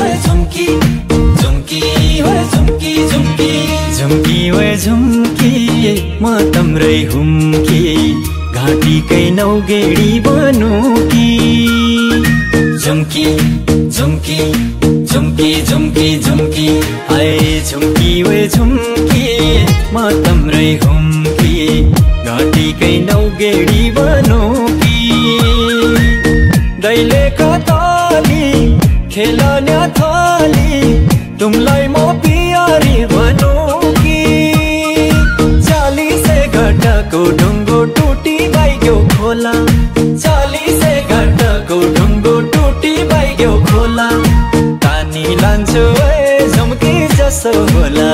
ओए झुम्की झुम्की ओए झुम्की झुम्की झुम्की ओए झुम्की म तम्रै हुम्की घाँटीकै नौगेडी बनुकी झुम्की झुम्की झुम्की झुम्की झुम्की हाय झुम्की ओए झुम्की म तम्रै हुम्की घाँटीकै नौगेडी बनुकी दैलेका ताली खेलन्या थाली तुमलाई म पियारी बनौकी चालीसे घाटाको ढुङ्गो टुटी बाइग्यो खोला चालीसे घाटाको ढुङ्गो टुटी बाइग्यो खोला तानी लान्छु ए झुम्की जसो होला